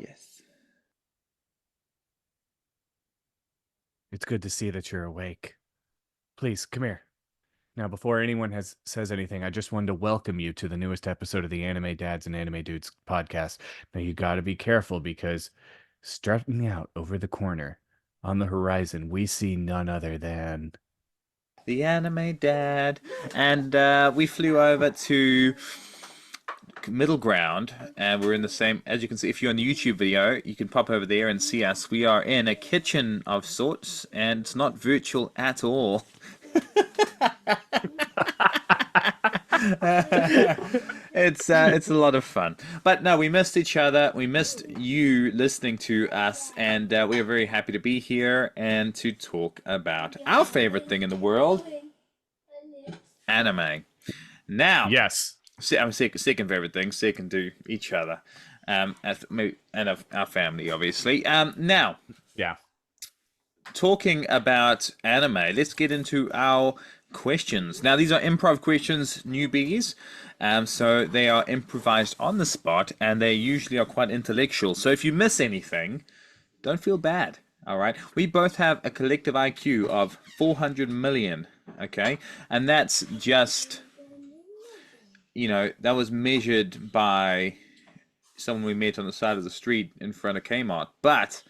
Yes. It's good to see that you're awake. Please, come here. Now, before anyone says anything, I just wanted to welcome you to the newest episode of the Anime Dads and Anime Dudes podcast. Now, you got to be careful because strutting out over the corner on the horizon, we see none other than. The Anime Dad. And we flew over to Middle Ground, and we're in the same. As you can see, if you're on the YouTube video, you can pop over there and see us. We are in a kitchen of sorts, and it's not virtual at all. It's a lot of fun. But no, we missed each other. We missed you listening to us, and we are very happy to be here and to talk about our favorite thing in the world, anime. Now, Yes. I'm second favorite thing, second to each other, and of our family, obviously. Now, Yeah. talking about anime, let's get into our questions. Now, these are improv questions, newbies. So they are improvised on the spot, and they usually are quite intellectual. So if you miss anything, don't feel bad. All right. We both have a collective IQ of 400 million. Okay. And that's just, that was measured by someone we met on the side of the street in front of Kmart. But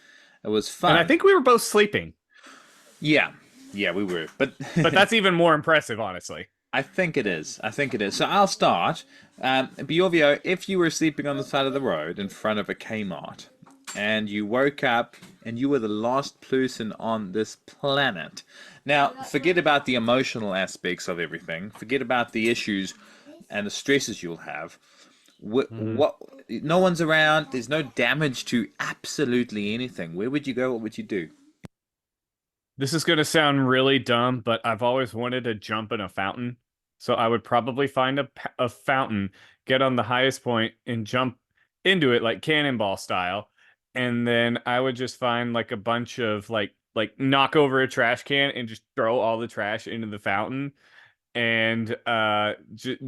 it was And I fun. think we were both sleeping, Yeah. Yeah, we were. But but that's even more impressive, honestly. I think it is. I think it is. So I'll start. Bjorvio, if you were sleeping on the side of the road in front of a Kmart and you woke up and you were the last person on this planet. Now, forget about the emotional aspects of everything. Forget about the issues and the stresses you'll have. Hmm. What? No one's around. There's no damage to absolutely anything. Where would you go? What would you do? This is going to sound really dumb, but I've always wanted to jump in a fountain. So I would probably find a fountain, get on the highest point, and jump into it like cannonball style. And then I would just find like a bunch of like knock over a trash can and just throw all the trash into the fountain and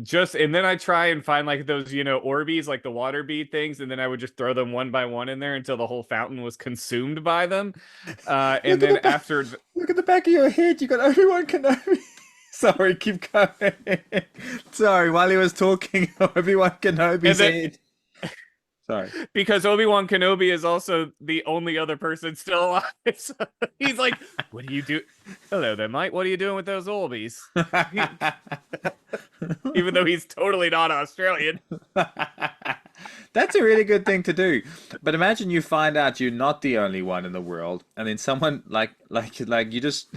just and then I try and find like those Orbeez, like the water bead things, and then I would just throw them one by one in there until the whole fountain was consumed by them. And Look at then the back. after Look at the back of your head. You got Obi-Wan Kenobi. Sorry, keep going. Sorry, while he was talking, Obi-Wan and Kenobi's then head. Sorry. because Obi-Wan Kenobi is also the only other person still alive. So he's like, "What do you do? Hello there, Mike. What are you doing with those Orbeez?" Even though he's totally not Australian. That's a really good thing to do. But imagine you find out you're not the only one in the world, and then someone like you just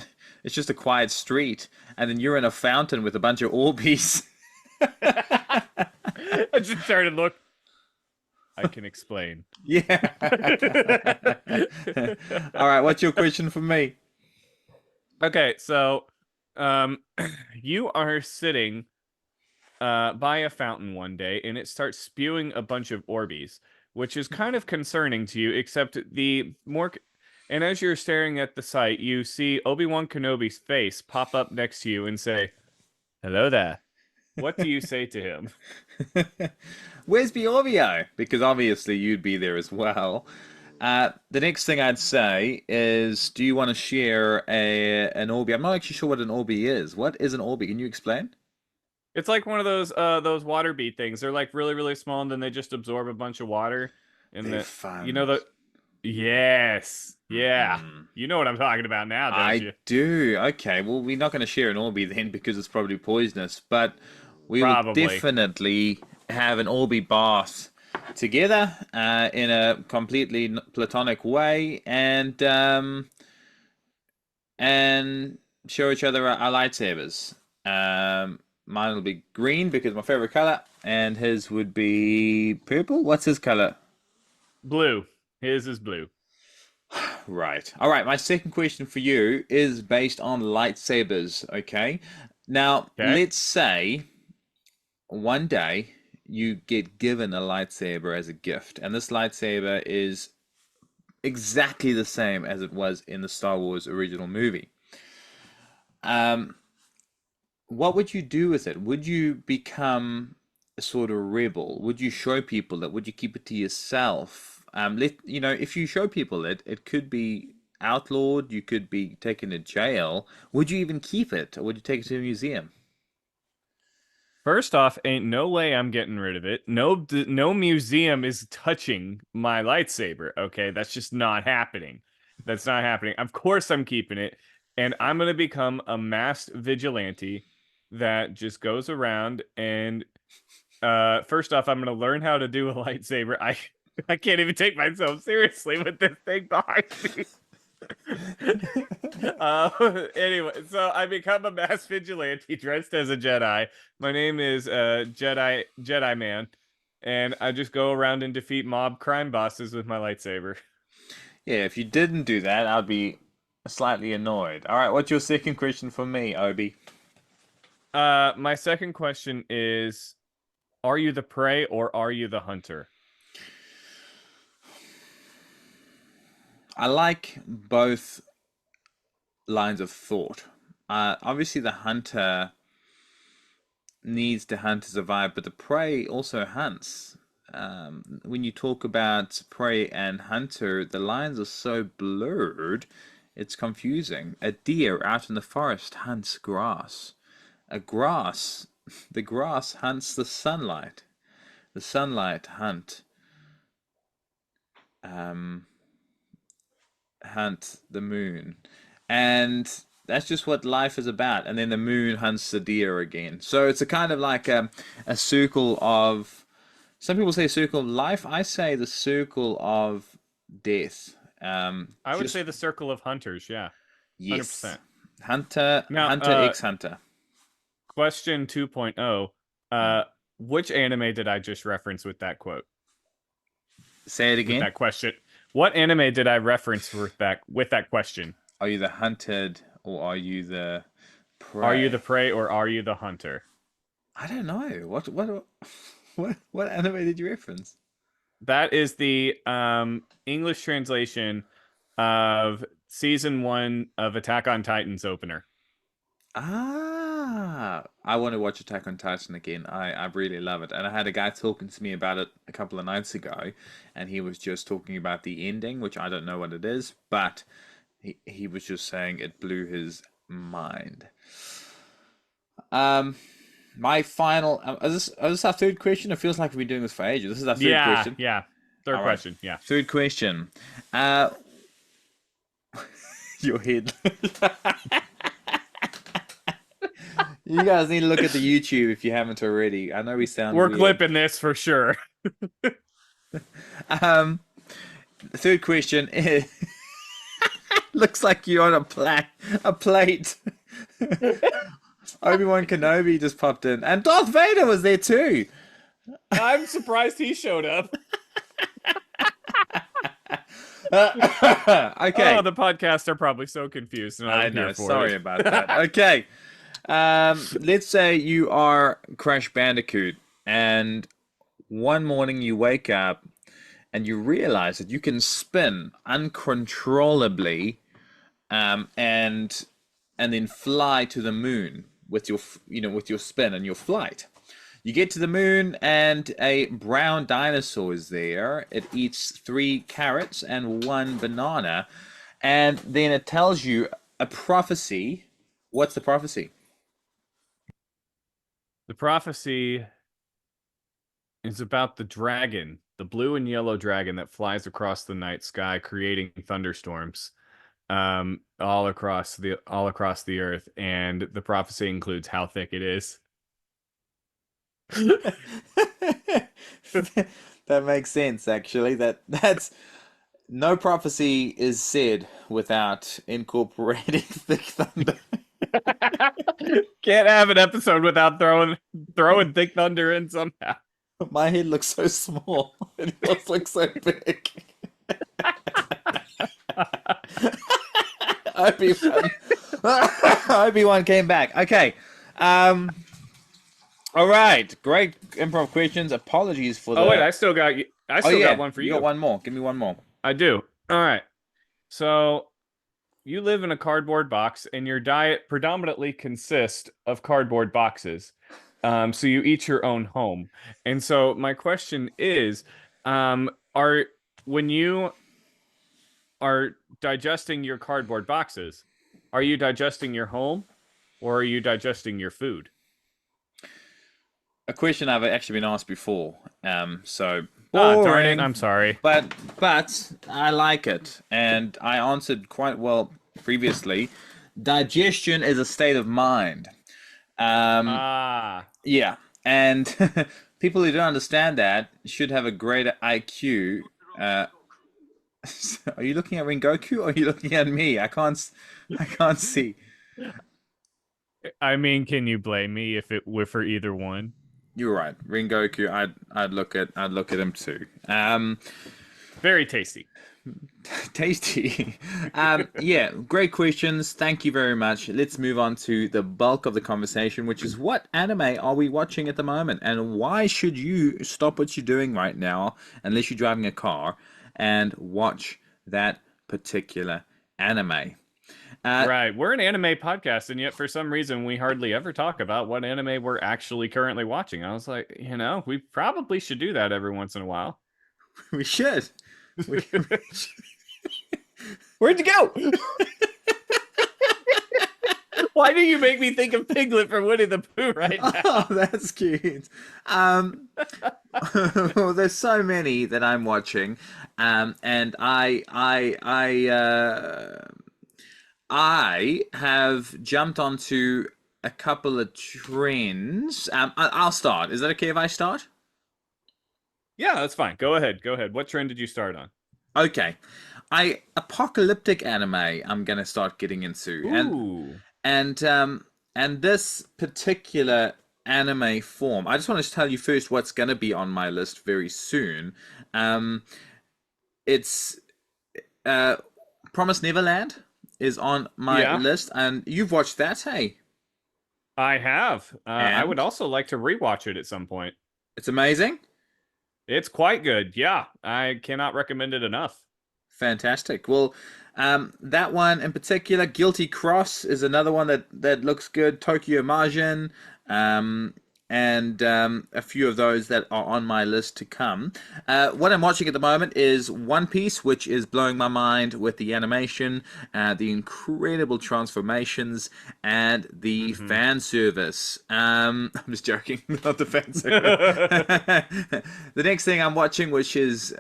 it's just a quiet street, and then you're in a fountain with a bunch of Orbeez. I just started look. I can explain. Yeah. All right, what's your question for me? Okay, so um you are sitting by a fountain one day and it starts spewing a bunch of Orbeez, which is kind of concerning to you, except the more and as you're staring at the sight, you see Obi-Wan Kenobi's face pop up next to you and say, "Hello there." What do you say to him? Where's Bjorvio? Because obviously you'd be there as well. The next thing I'd say is, do you want to share an Orbi? I'm not actually sure what an Orbi is. What is an Orbi? Can you explain? It's like one of those water bead things. They're like really, really small and then they just absorb a bunch of water. And They're that fun. the yes. Yeah. Hmm. You know what I'm talking about now, don't I you? do. Okay, well, we're not going to share an Orbi then because it's probably poisonous, but we will Probably. definitely have an Orbi bath together in a completely platonic way and show each other our lightsabers. Mine will be green because my favorite color, and his would be purple. What's his color? Blue. His is blue. Right. All right. My second question for you is based on lightsabers. Okay. Now, Okay. let's say one day you get given a lightsaber as a gift, and this lightsaber is exactly the same as it was in the Star Wars original movie. Um, what would you do with it? Would you become a sort of rebel? Would you show people that? Would you keep it to yourself? if you show people it, it could be outlawed. You could be taken to jail. Would you even keep it, or would you take it to a museum? First off, ain't no way I'm getting rid of it. No museum is touching my lightsaber. Okay, that's just not happening. That's not happening. Of course, I'm keeping it, and I'm gonna become a masked vigilante that just goes around and first off, I'm gonna learn how to do a lightsaber. I can't even take myself seriously with this thing behind me. Anyway, so I become a mass vigilante dressed as a Jedi. My name is Jedi Man, and I just go around and defeat mob crime bosses with my lightsaber. Yeah, if you didn't do that, I'd be slightly annoyed. All right, what's your second question for me, Obi? My second question is, are you the prey or are you the hunter? I like both lines of thought. Obviously, the hunter needs to hunt to survive, but the prey also hunts. When you talk about prey and hunter, the lines are so blurred, it's confusing. A deer out in the forest hunts grass. The grass hunts the sunlight. The sunlight um, hunt the moon. And that's just what life is about. And then the moon hunts the deer again. So it's a kind of like a circle of. Some people say circle of life. I say the circle of death. I would Just say the circle of hunters, yeah. yes, 100%. hunter, Now, hunter, ex hunter. question 2.0. Hmm. Which anime did I just reference with that quote? Say it With again. that question? What anime did I reference with that question? Are you the hunted or are you the Are you the prey? prey or are you the hunter? I don't know. What anime did you reference? That is the English translation of season 1 of Attack on Titan's opener. I want to watch Attack on Titan again. I really love it. And I had a guy talking to me about it a couple of nights ago, and he was just talking about the ending, which I don't know what it is, but he was just saying it blew his mind. Um, my final is this our third question? It feels like we've been doing this for ages. This is our third Yeah, question. yeah. Third All right, question. Yeah. third question. Uh, your head. You guys need to look at the YouTube if you haven't already. I know we sound We're weird. clipping this for sure. Um, the third question is, looks like you're on a plate. Obi-Wan Kenobi just popped in, and Darth Vader was there too. I'm surprised he showed up. Oh, Okay, the podcasts are probably so confused, and I I'm here know. for Sorry it. about that. Okay, let's say you are Crash Bandicoot, and one morning you wake up and you realize that you can spin uncontrollably, and then fly to the moon with your spin and your flight. You get to the moon and a brown dinosaur is there. It eats 3 carrots and 1 banana, and then it tells you a prophecy. What's the prophecy? The prophecy is about the dragon, the blue and yellow dragon that flies across the night sky, creating thunderstorms all across the earth. And the prophecy includes how thick it is. That makes sense, actually. That's no prophecy is said without incorporating Thick Thunder. Can't have an episode without throwing Thick Thunder in somehow. My head looks so small. It yours looks so big. Obi-Wan. Obi-Wan came back. Okay. Um. All right. Great improv questions. Apologies for Oh wait, the. I Oh still got yeah, one for you got you. one more. Give me one more. I do. All right. So you live in a cardboard box, and your diet predominantly consists of cardboard boxes. So you eat your own home. And so my question is, are when you are digesting your cardboard boxes, are you digesting your home or are you digesting your food? A question I've actually been asked before. So Ah, darn it. boring, I'm sorry. but I like it, and I answered quite well previously. Digestion is a state of mind. Um, Ah, yeah, and people who don't understand that should have a greater IQ. Are you looking at Rengoku or are you looking at me? I can't see. I mean, can you blame me if it were for either one? You're right, Rengoku. I'd look at him too. Very tasty. Tasty. Yeah, great questions. Thank you very much. Let's move on to the bulk of the conversation, which is what anime are we watching at the moment, and why should you stop what you're doing right now, unless you're driving a car, and watch that particular anime. Uh, Right. We're an anime podcast, and yet for some reason we hardly ever talk about what anime we're actually currently watching. I was like, we probably should do that every once in a while. we should. We Where'd you go? Why do you make me think of Piglet from Winnie the Pooh right now? Oh, that's cute. Well, there's so many that I'm watching, and I have jumped onto a couple of trends. I'll start. Is that okay if I start? Yeah, that's fine. Go ahead. Go ahead. What trend did you start on? Okay, I apocalyptic anime. I'm gonna start getting into, Ooh. and um and this particular anime form. I just want to tell you first what's gonna be on my list very soon. Um, it's uh, Promise Neverland is on my Yeah, list, and you've watched that, hey? I have. I would And also like to rewatch it at some point. it's amazing. It's quite good. Yeah, I cannot recommend it enough. Fantastic. Well, that one in particular, Guilty Cross, is another one that looks good. Tokyo Margin, um, and a few of those that are on my list to come. What I'm watching at the moment is One Piece, which is blowing my mind with the animation, the incredible transformations, and the Hmm. fan service. I'm just joking, not the fan service. The next thing I'm watching, which is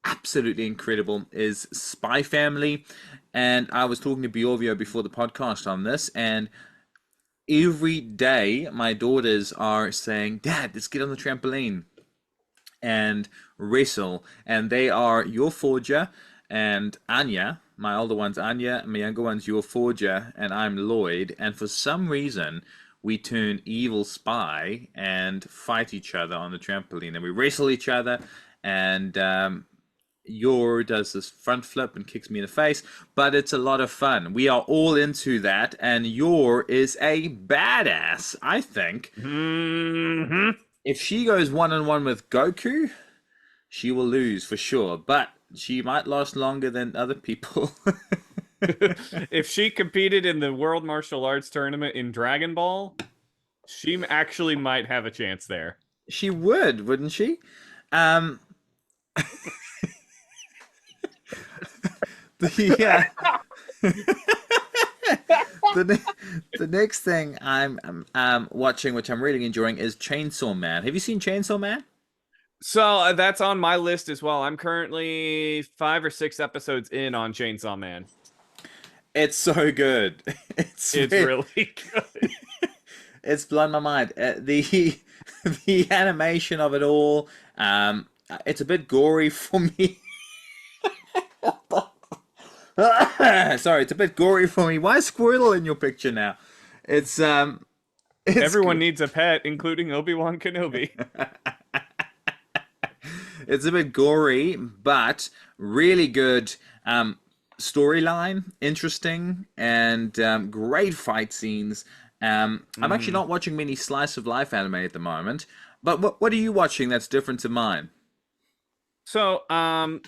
absolutely incredible, is Spy Family. And I was talking to Bjorvio before the podcast on this, and every day my daughters are saying, "Dad, let's get on the trampoline and wrestle." And they are your Forger and Anya. My older one's Anya, my younger one's your Forger, and I'm Lloyd. And for some reason, we turn evil spy and fight each other on the trampoline, and we wrestle each other. And Yor does this front flip and kicks me in the face, but it's a lot of fun. We are all into that, and Yor is a badass, I think. Hmm. If she goes one on one with Goku, she will lose for sure, but she might last longer than other people. If she competed in the World Martial Arts Tournament in Dragon Ball, she actually might have a chance there. She would, wouldn't she? Um, the the next thing I'm watching, which I'm really enjoying, is Chainsaw Man. Have you seen Chainsaw Man? So that's on my list as well. I'm currently 5 or 6 episodes in on Chainsaw Man. It's so good. It's It's re- really good. it's blown my mind. The the animation of it all. It's a bit gory for me. Sorry, it's a bit gory for me. Why is Squirtle in your picture now? It's it's Everyone needs a pet, including Obi-Wan Kenobi. it's a bit gory, but really good storyline, interesting, and great fight scenes. I'm actually Hmm. not watching many slice of life anime at the moment, but what are you watching that's different to mine? So, a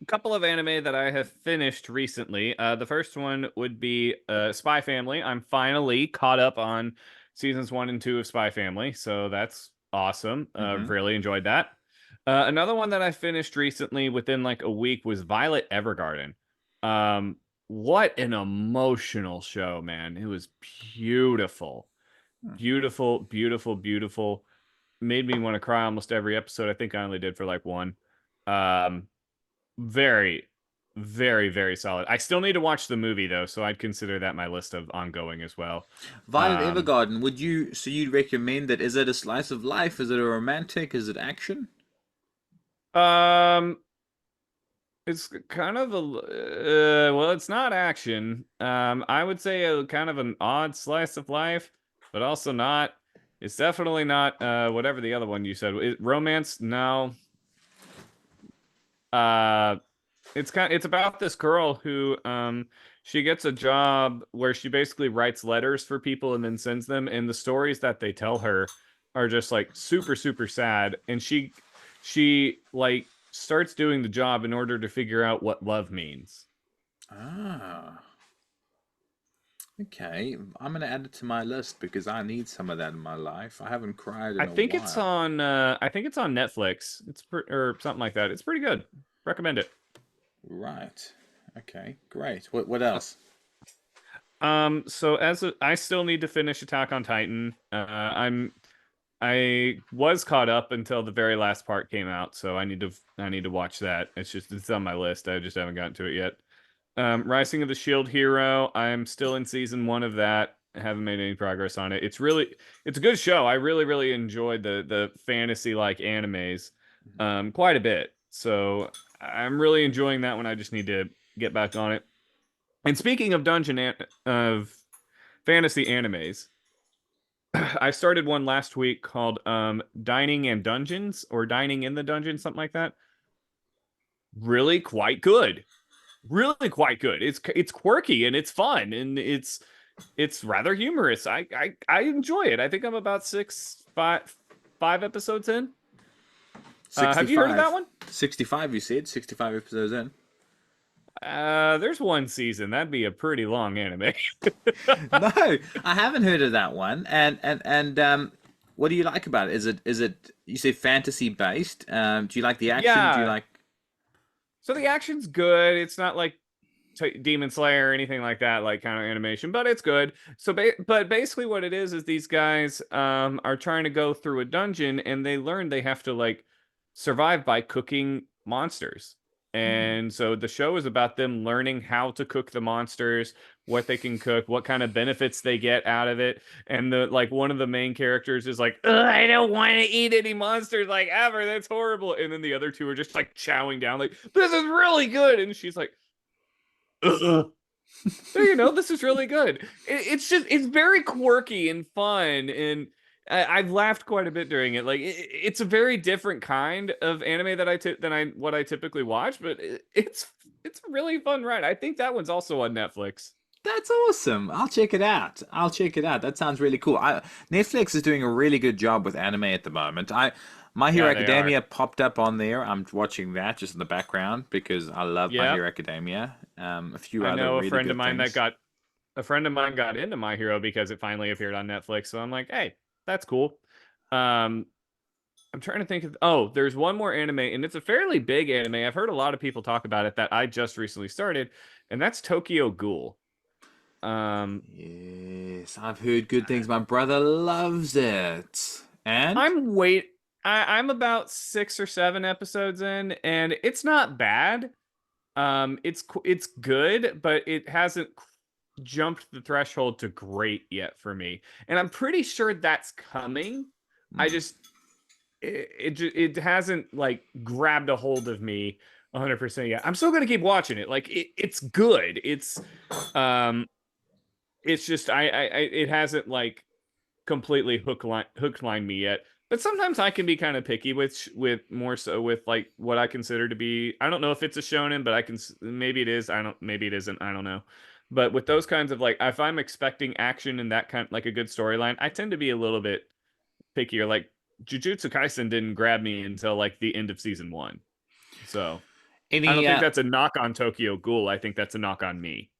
couple of anime that I have finished recently. The first one would be Spy Family. I'm finally caught up on seasons 1 and 2 of Spy Family, so that's awesome. Hmm. Really enjoyed that. Another one that I finished recently within like a week was Violet Evergarden. Um, what an emotional show, man. It was beautiful. Hmm. Beautiful, beautiful, beautiful. Made me want to cry almost every episode. I think I only did for like one. Um, very, very, very solid. I still need to watch the movie though, so I'd consider that my list of ongoing as well. Violet Um, Evergarden, would you, so you'd recommend that? Is it a slice of life? Is it a romantic? Is it action? um, it's kind of a well, it's not action. I would say a kind of an odd slice of life, but also not. It's definitely not whatever the other one you said. Romance? No. Uh, it's about this girl who she gets a job where she basically writes letters for people and then sends them, and the stories that they tell her are just like super super sad, and she like starts doing the job in order to figure out what love means. Ah, okay. I'm gonna add it to my list because I need some of that in my life. I haven't cried in a while. I think it's on Netflix. Or something like that. It's pretty good. Recommend it. Right. Okay, great. What else? So I still need to finish Attack on Titan. I was caught up until the very last part came out, so I need to watch that. It's on my list. I just haven't gotten to it yet. Rising of the Shield Hero. I'm still in season one of that. I haven't made any progress on it. It's a good show. I really really enjoyed the fantasy like animes, quite a bit. So I'm really enjoying that one. I just need to get back on it. And speaking of of fantasy animes, I started one last week called Dining and Dungeons or Dining in the Dungeon, something like that. Really quite good. Really quite good. It's quirky and it's fun and it's rather humorous. I enjoy it. I think I'm about five episodes in. Have you heard of that 65. one? 65, you said? 65 episodes in. There's one season. That'd be a pretty long anime. No, I haven't heard of that one. And what do you like about it? Is it you say fantasy based? Do you like the action? Do you Yeah. like So the action's good. It's not like Demon Slayer or anything like that, like kind of animation, but it's good. But basically, what it is these guys are trying to go through a dungeon, and they learn they have to like survive by cooking monsters. Hmm. And so the show is about them learning how to cook the monsters, what they can cook, what kind of benefits they get out of it. And the like one of the main characters is like, "Ugh, I don't want to eat any monsters like ever. That's horrible." And then the other two are just like chowing down, like, "This is really good." And she's like, "Ugh." This is really good. It's very quirky and fun, and I've laughed quite a bit during it. Like it's a very different kind of anime than what I typically watch, but it's a really fun ride. I think that one's also on Netflix. That's awesome. I'll check it out. I'll check it out. That sounds really cool. Netflix is doing a really good job with anime at the moment. My Hero Yeah, they are. Academia popped up on there. I'm watching that just in the background because I love My Yep. Hero Academia. A few I other know really good things. a friend of mine got into My Hero because it finally appeared on Netflix. So I'm like, hey, that's cool. Um, I'm trying to think of. Oh, there's one more anime, and it's a fairly big anime. I've heard a lot of people talk about it that I just recently started, and that's Tokyo Ghoul. Um, Yes, I've heard good things. My brother loves it. And I'm wait. I'm about 6 or 7 episodes in, and it's not bad. It's good, but it hasn't jumped the threshold to great yet for me, and I'm pretty sure that's coming. I hmm, just it hasn't like grabbed a hold of me 100% yet. I'm still gonna keep watching it. Like it's good. Um it's just it hasn't like completely hook line me yet. But sometimes I can be kind of picky with more so with like what I consider to be. I don't know if it's a shonen, but maybe it is. I don't maybe it isn't. I don't know. But with those kinds of like if I'm expecting action and that kind like a good storyline, I tend to be a little bit pickier. Like Jujutsu Kaisen didn't grab me until like the end of season one. So I don't any think that's a knock on Tokyo Ghoul. I think that's a knock on me.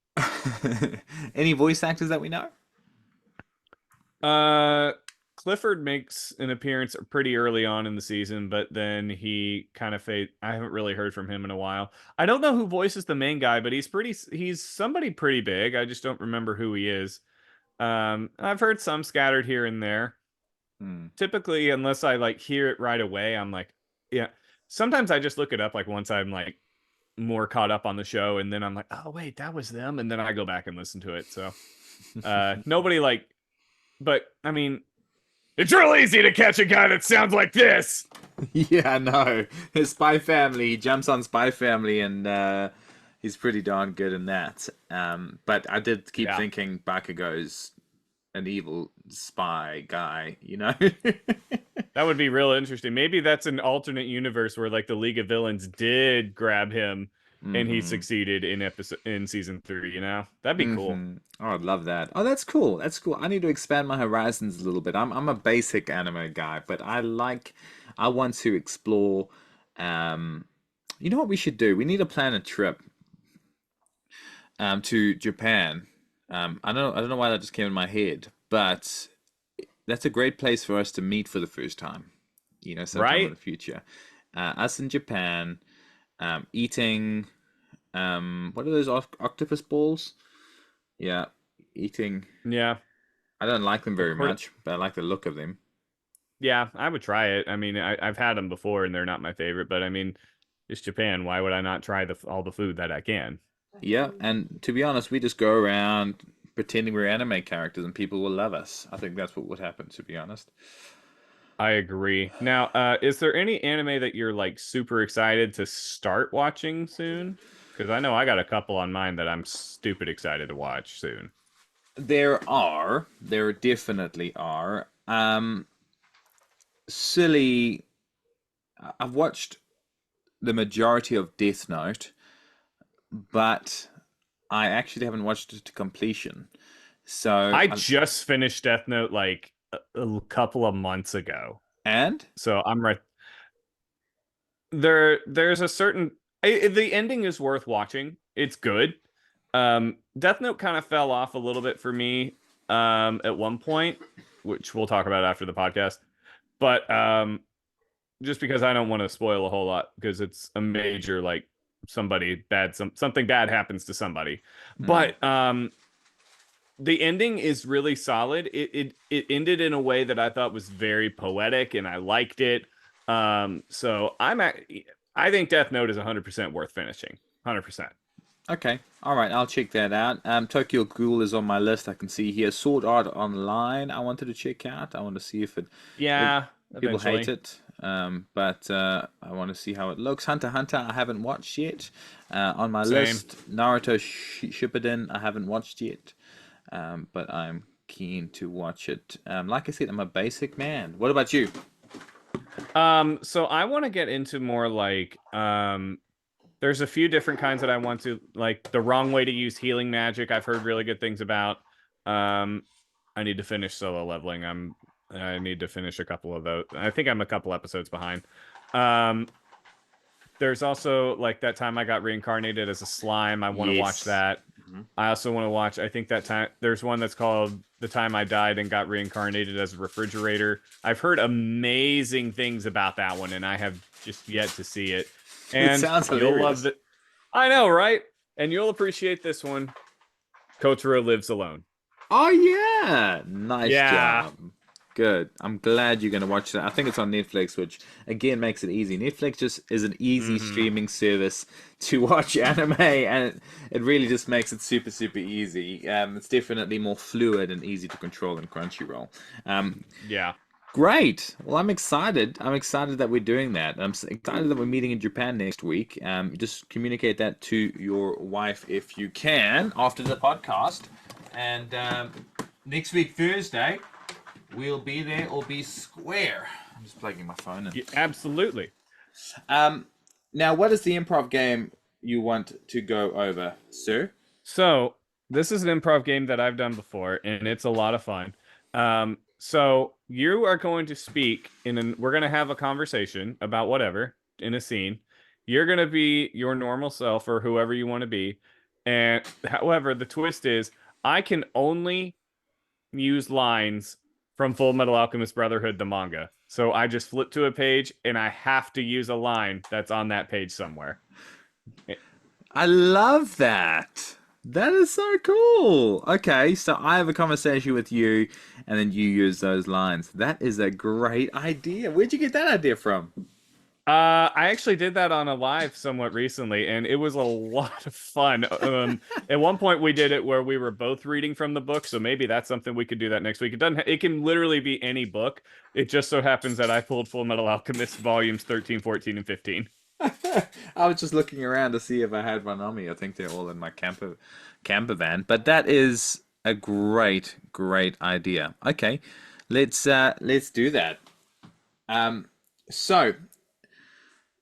any voice actors that we know? Uh, Clifford makes an appearance pretty early on in the season, but then he kind of fade. I haven't really heard from him in a while. I don't know who voices the main guy, but he's somebody pretty big. I just don't remember who he is. I've heard some scattered here and there. Hmm. Typically, unless I like hear it right away, I'm like, yeah. Sometimes I just look it up like once I'm like more caught up on the show, and then I'm like, oh wait, that was them, and then I go back and listen to it. So nobody like, but I mean, it's real easy to catch a guy that sounds like this. Yeah, no. His Spy Family, he jumps on Spy Family, and he's pretty darn good in that. But I did keep Yeah. thinking Bakugo's an evil spy guy, you know? That would be real interesting. Maybe that's an alternate universe where like the League of Villains did grab him and he Hmm. succeeded in season 3, you know? That'd be cool. Hmm. Oh, I'd love that. Oh, that's cool. That's cool. I need to expand my horizons a little bit. I'm a basic anime guy, but I want to explore. Um, you know what we should do? We need to plan a trip to Japan. I don't know why that just came in my head, but that's a great place for us to meet for the first time. You know, sometime in Right? the future. Us in Japan, eating what are those octopus balls? Yeah, eating. Yeah. I don't like them Of very course. much, but I like the look of them. Yeah, I would try it. I mean, I've had them before and they're not my favorite, but I mean, it's Japan. Why would I not try all the food that I can? Yeah, and to be honest, we just go around pretending we're anime characters and people will love us. I think that's what would happen, to be honest. I agree. Now, is there any anime that you're like super excited to start watching soon? Because I know I got a couple on mine that I'm stupid excited to watch soon. There definitely are. Silly. I've watched the majority of Death Note, but I actually haven't watched it to completion. So, I just finished Death Note like a couple of months ago, and so I'm right there's a certain the ending is worth watching. It's good. Death Note kind of fell off a little bit for me at one point, which we'll talk about after the podcast. But just because I don't want to spoil a whole lot because it's a major like something bad happens to somebody. mm, But the ending is really solid. It ended in a way that I thought was very poetic and I liked it. So I think Death Note is 100% worth finishing. 100%. okay, all right, I'll check that out. Tokyo Ghoul is on my list. I can see here Sword Art Online. I wanted to check out. I want to see if Yeah, people hate eventually. it, but I want to see how it looks. Hunter x Hunter, I haven't watched yet. On my Same. list, Naruto Shippuden, I haven't watched yet, but I'm keen to watch it. Like I said, I'm a basic man. What about you? So I want to get into more like there's a few different kinds that I want to like the wrong way to use healing magic. I've heard really good things about. Um I need to finish solo leveling. I need to finish a couple of those. I think I'm a couple episodes behind. Um there's also like that time I got reincarnated as a slime. I want to watch Yes. that. Mhm. I also want to watch, I think that time there's one that's called The Time I Died and Got Reincarnated as a Refrigerator. I've heard amazing things about that one and I have just yet to see it. It And sounds you'll love hilarious. it. I know, right? And you'll appreciate this one. Kotaro Lives Alone. Oh yeah, nice Yeah. job. Good. I'm glad you're going to watch that. I think it's on Netflix, which again makes it easy. Netflix just is an easy Hmm. streaming service to watch anime, and it really just makes it super, super easy. It's definitely more fluid and easy to control than Crunchyroll. Um, Yeah. Great. Well, I'm excited. I'm excited that we're doing that. Excited that we're meeting in Japan next week. Just communicate that to your wife if you can after the podcast. And next week, Thursday, we'll be there or be square. I'm just plugging my phone in. Yeah, absolutely. Um, Now, what is the improv game you want to go over, sir? So this is an improv game that I've done before, and it's a lot of fun. So you are going to speak we're going to have a conversation about whatever in a scene. You're going to be your normal self or whoever you want to be. And however, the twist is I can only use lines from Full Metal Alchemist Brotherhood, the manga. So I just flip to a page and I have to use a line that's on that page somewhere. I love that. That is so cool. Okay, so I have a conversation with you, and then you use those lines. That is a great idea. Where'd you get that idea from? I actually did that on a live somewhat recently, and it was a lot of fun. At one point we did it where we were both reading from the book, so maybe that's something we could do that next week. It doesn't. It can literally be any book. It just so happens that I pulled Full Metal Alchemist volumes 13, 14, and 15. I was just looking around to see if I had one on me. I think they're all in my camper van. But that is a great idea. Okay, let's do that. So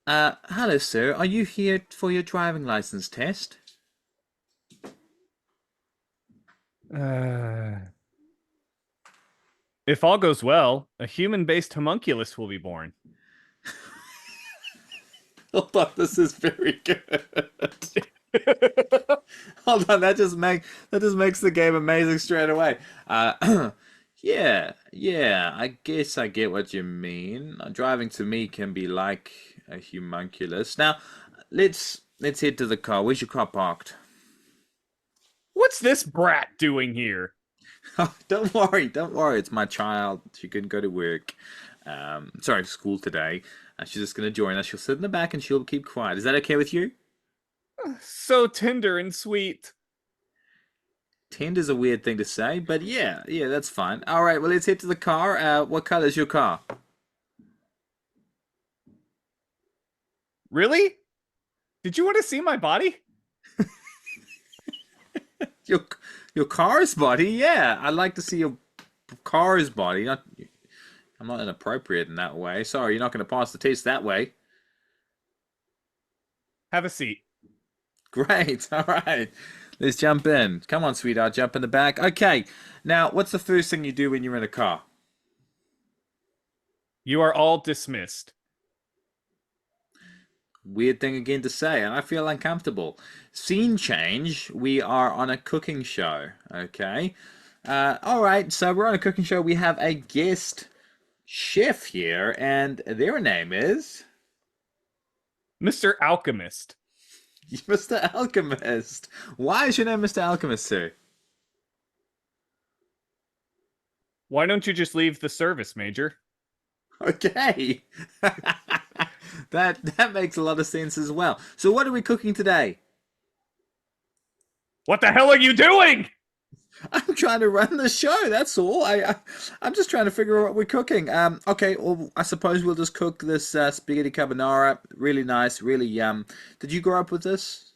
hello, sir. Are you here for your driving license test? Uh, if all goes well, a human-based homunculus will be born. Hold on, this is very good. Hold on, that just makes the game amazing straight away. Yeah, I guess I get what you mean. Driving to me can be like a homunculus. Now, let's head to the car. Where's your car parked? What's this brat doing here? Oh, don't worry. It's my child. She couldn't go to work. Sorry, school today. She's just gonna join us. She'll sit in the back and she'll keep quiet. Is that okay with you? So tender and sweet. Tender's a weird thing to say, but yeah, that's fine. All right, well, let's head to the car. What color is your car? Really? Did you want to see my body? Your your car's body? Yeah, I'd like to see your car's body. Not, I'm not inappropriate in that way. Sorry, you're not going to pass the test that way. Have a seat. Great. All right. Let's jump in. Come on, sweetheart, jump in the back. Okay. Now, what's the first thing you do when you're in a car? You are all dismissed. Weird thing again to say, and I feel uncomfortable. Scene change. We are on a cooking show. Okay. All right. So we're on a cooking show. We have a guest chef here, and their name is Mr. Alchemist. Mr. Alchemist. Why is your name Mr. Alchemist, sir? Why don't you just leave the service, Major? Okay. That makes a lot of sense as well. So what are we cooking today? What the hell are you doing? I'm trying to run the show. That's all. I'm just trying to figure out what we're cooking. Okay. Well, I suppose we'll just cook this spaghetti carbonara. Really nice. Really yum. Did you grow up with this?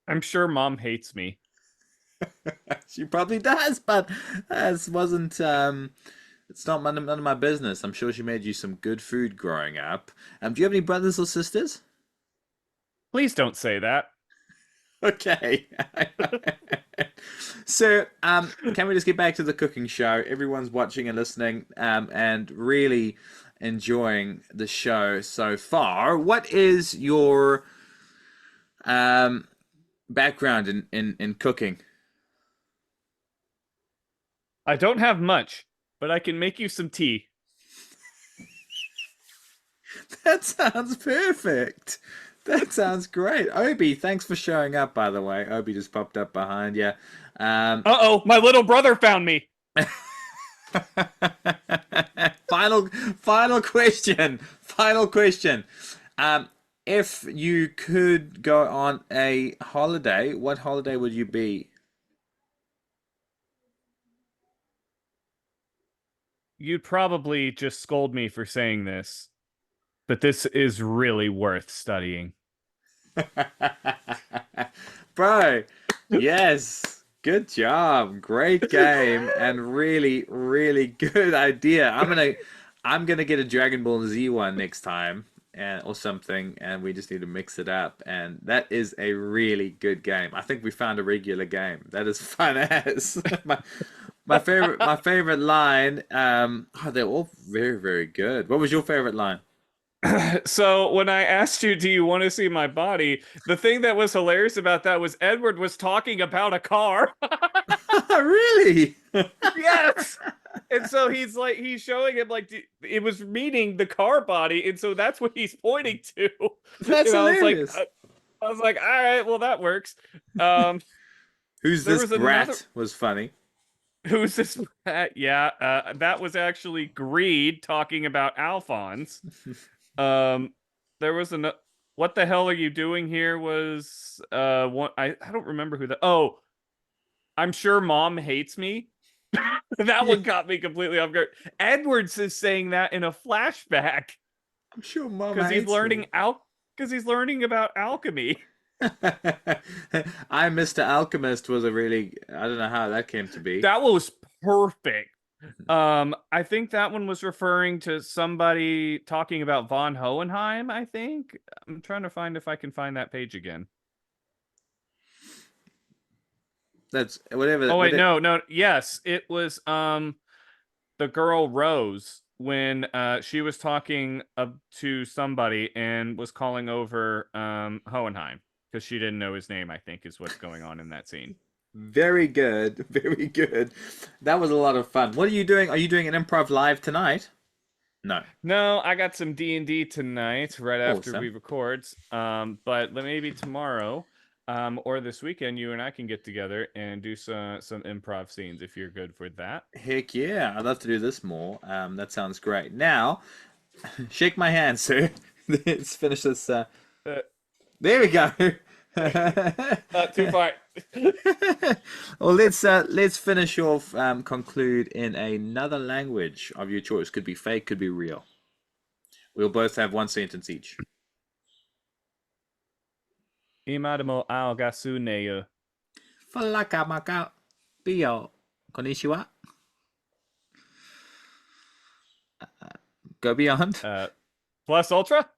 I'm sure Mom hates me. She probably does, but this wasn't. It's not none of my business. I'm sure she made you some good food growing up. Do you have any brothers or sisters? Please don't say that. Okay. So, can we just get back to the cooking show? Everyone's watching and listening, and really enjoying the show so far. What is your background in cooking? I don't have much, but I can make you some tea. That sounds perfect. That sounds great. Obi, thanks for showing up, by the way. Obi just popped up behind you. Uh-oh, my little brother found me. Final question. Final question. If you could go on a holiday, what holiday would you be? You'd probably just scold me for saying this, but this is really worth studying. Bro, yes. Good job. Great game and really good idea. I'm gonna get a Dragon Ball Z one next time and or something, and we just need to mix it up. And that is a really good game. I think we found a regular game. That is fun as my favorite line. They're all very good. What was your favorite line? So when I asked you, do you want to see my body? The thing that was hilarious about that was Edward was talking about a car. Really? Yes. And so he's showing him like it was meaning the car body, and so that's what he's pointing to. That's And hilarious. I was like, all right, well that works. Um, Who's there this was another. brat was funny. Who's this? Yeah, that was actually Greed talking about Alphonse. Um, there was an. What the hell are you doing here? Was one I don't remember who that. Oh, I'm sure Mom hates me. That Yeah, one caught me completely off guard. Edwards is saying that in a flashback I'm sure Mom because he's hates learning me. because he's learning about alchemy. I Mr. Alchemist was a really I don't know how that came to be. That was perfect. I think that one was referring to somebody talking about von Hohenheim, I think. I'm trying to find if I can find that page again. That's whatever. Oh What wait, it, no. Yes, it was the girl Rose when she was talking to somebody and was calling over Hohenheim because she didn't know his name, I think is what's going on in that scene. very good, very good. That was a lot of fun. What are you doing? Are you doing an improv live tonight? No. No, I got some D&D tonight right after we Awesome. record. But maybe tomorrow or this weekend you and I can get together and do some improv scenes if you're good for that. Heck yeah, I'd love to do this more. That sounds great. Now, shake my hand, sir. Let's finish this. Uh, There we go. Not too far. Well, let's finish off. Conclude in another language of your choice. Could be fake, could be real. We'll both have one sentence each. Imadamo ao gasuneyo. Falaka maka pio. Konnichiwa. Go beyond. Plus ultra?